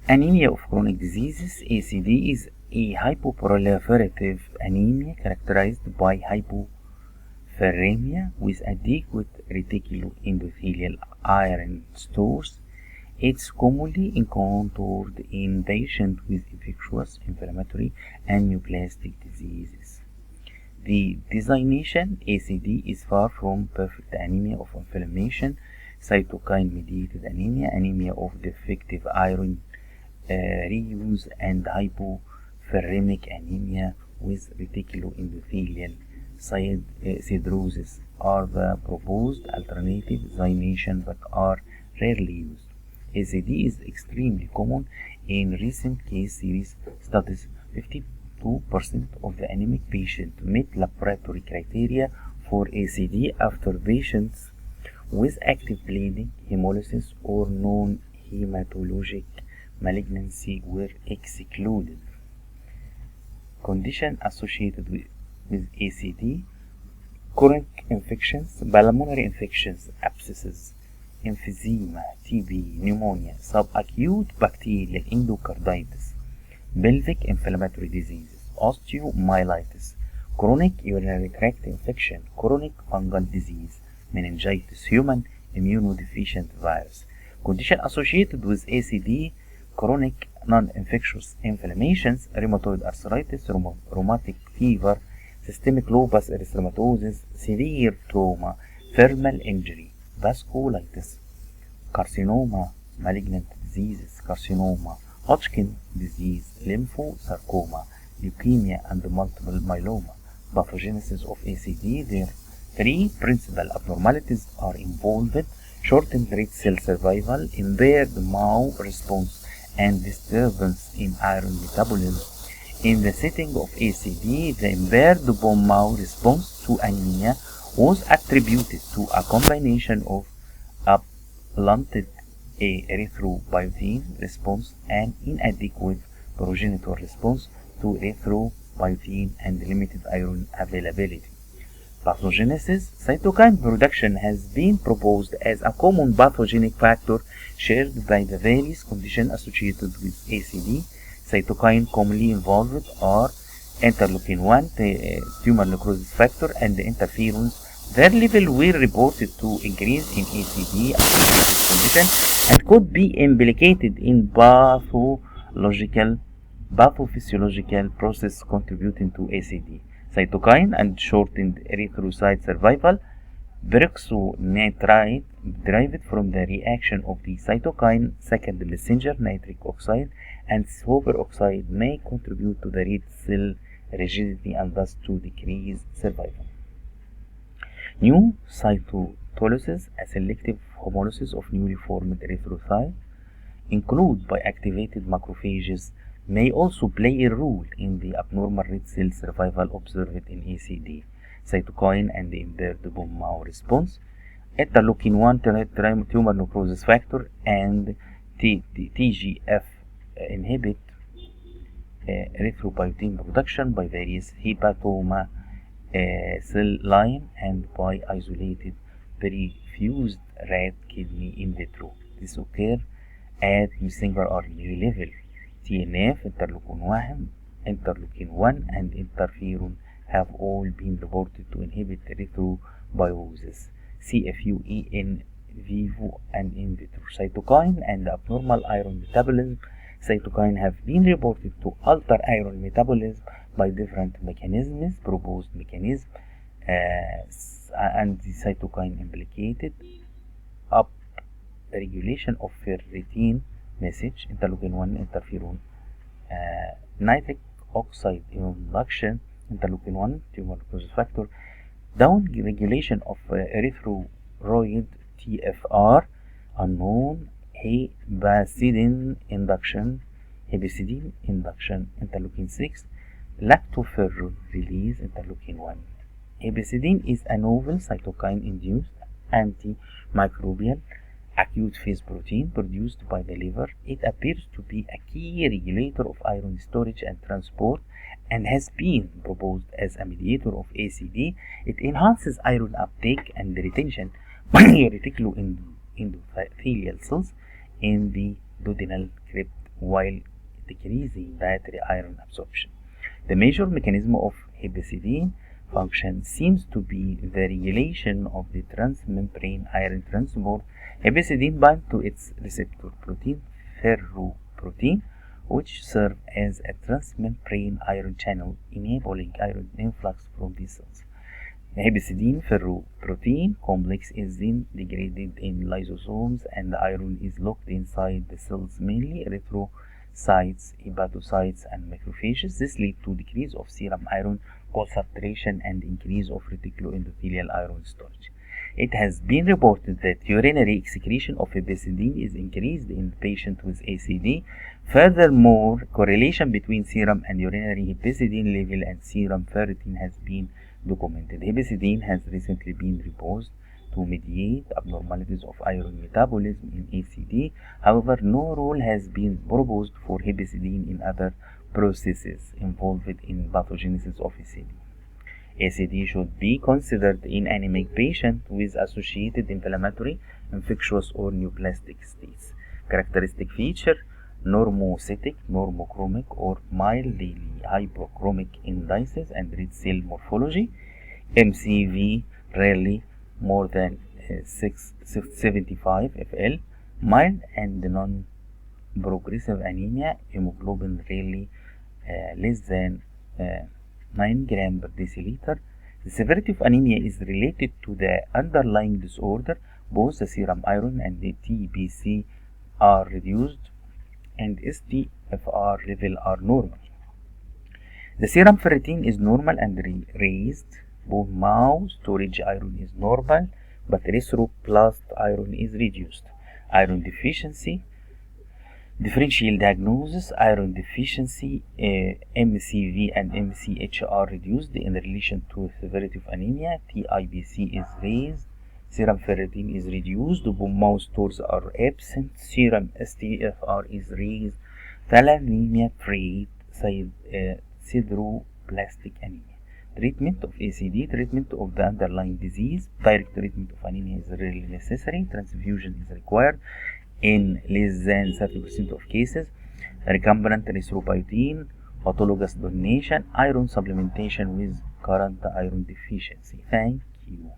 Anemia of chronic diseases. ACD is a hypoproliferative anemia characterized by hypoferremia with adequate reticuloendothelial iron stores. It's commonly encountered in patients with infectious, inflammatory, and neoplastic diseases. The designation ACD is far from perfect anemia of inflammation, cytokine-mediated anemia, anemia of defective iron reuse, and hypoferremic anemia with reticuloendothelial cirrhosis are the proposed alternative designations that are rarely used. ACD is extremely common in recent case series studies. 52% of the anemic patients met laboratory criteria for ACD after patients with active bleeding, hemolysis, or non-hematologic malignancy were excluded. Conditions associated with ACD: chronic infections, pulmonary infections, abscesses, emphysema, TB, pneumonia, subacute bacterial endocarditis, pelvic inflammatory diseases, osteomyelitis, chronic urinary tract infection, chronic fungal disease, meningitis, human immunodeficient virus. Conditions associated with ACD: chronic non-infectious inflammations, rheumatoid arthritis, rheumatic fever, systemic lupus erythematosus, severe trauma, thermal injury, vasculitis, carcinoma, malignant diseases, carcinoma, Hodgkin disease, lymphosarcoma, leukemia, and multiple myeloma. Pathogenesis of ACD. There three principal abnormalities are involved: shortened red cell survival, impaired MAO response, and disturbance in iron metabolism. In the setting of ACD, the impaired bone marrow response to anemia was attributed to a combination of a blunted erythropoietin response and inadequate progenitor response to erythropoietin and limited iron availability. Pathogenesis. Cytokine production has been proposed as a common pathogenic factor shared by the various conditions associated with ACD. Cytokines commonly involved are interleukin-1, tumor necrosis factor, and interferons. Their level were reported to increase in ACD-associated condition and could be implicated in pathophysiological process contributing to ACD. Cytokine and shortened erythrocyte survival. Peroxynitrite derived from the reaction of the cytokine second messenger nitric oxide and superoxide may contribute to the red cell rigidity and thus to decrease survival. New cytotolysis, a selective homolysis of newly formed erythrocyte, included by activated macrophages, may also play a role in the abnormal red cell survival observed in ACD. Cytokine and the impaired bone marrow response. Interleukin-1 tumor necrosis factor and TGF inhibit erythropoietin production by various hepatoma cell line and by isolated perfused rat kidney in vitro. This occurs at messenger RNA level. TNF, interleukin-1, and interferon have all been reported to inhibit erythrobiosis, CFUE, in vivo and in vitro. Cytokine and abnormal iron metabolism. Cytokine have been reported to alter iron metabolism by different mechanisms. Proposed mechanism and the cytokine implicated up regulation of ferritin message, interleukin-1, interferon, nitric oxide induction, interleukin-1, tumor necrosis factor, down regulation of erythroid TFR, unknown, hepcidin induction, interleukin-6, lactoferrin release, interleukin-1. Hepcidin is a novel cytokine-induced antimicrobial acute phase protein produced by the liver. It appears to be a key regulator of iron storage and transport and has been proposed as a mediator of ACD. It enhances iron uptake and retention by reticuloendothelial cells in the duodenal crypt while decreasing dietary iron absorption. The major mechanism of hepcidin function seems to be the regulation of the transmembrane iron transport. Hepcidin binds to its receptor protein, ferroprotein, which serve as a transmembrane iron channel, enabling iron influx from these cells. The hepcidin ferroprotein complex is then degraded in lysosomes, and the iron is locked inside the cells, mainly erythrocytes, hepatocytes, and macrophages. This leads to decrease of serum iron concentration and increase of reticuloendothelial iron storage. It has been reported that urinary excretion of hepcidin is increased in patients with ACD. Furthermore, correlation between serum and urinary hepcidin level and serum ferritin has been documented. Hepcidin has recently been proposed to mediate abnormalities of iron metabolism in ACD. However, no role has been proposed for hepcidin in other processes involved in pathogenesis of ACD. ACD should be considered in anemic patients with associated inflammatory, infectious, or neoplastic states. Characteristic feature: normocytic, normochromic, or mildly hypochromic indices and red cell morphology. MCV rarely more than 675 FL. Mild and non-progressive anemia. Hemoglobin rarely less than 9 gram per deciliter. The severity of anemia is related to the underlying disorder. Both the serum iron and the TBC are reduced, and STFR level are normal. The serum ferritin is normal and raised. Bone marrow storage iron is normal, but erythroblast iron is reduced. Iron deficiency. Differential diagnosis: iron deficiency, MCV and MCH are reduced in relation to severity of anemia. TIBC is raised. Serum ferritin is reduced. Bone marrow stores are absent. Serum STFR is raised. Thalassemia trait, sideroblastic anemia. Treatment of ACD: treatment of the underlying disease. Direct treatment of anemia is rarely necessary. Transfusion is required in less than 30% of cases. Recombinant erythropoietin, autologous donation, iron supplementation with current iron deficiency. Thank you.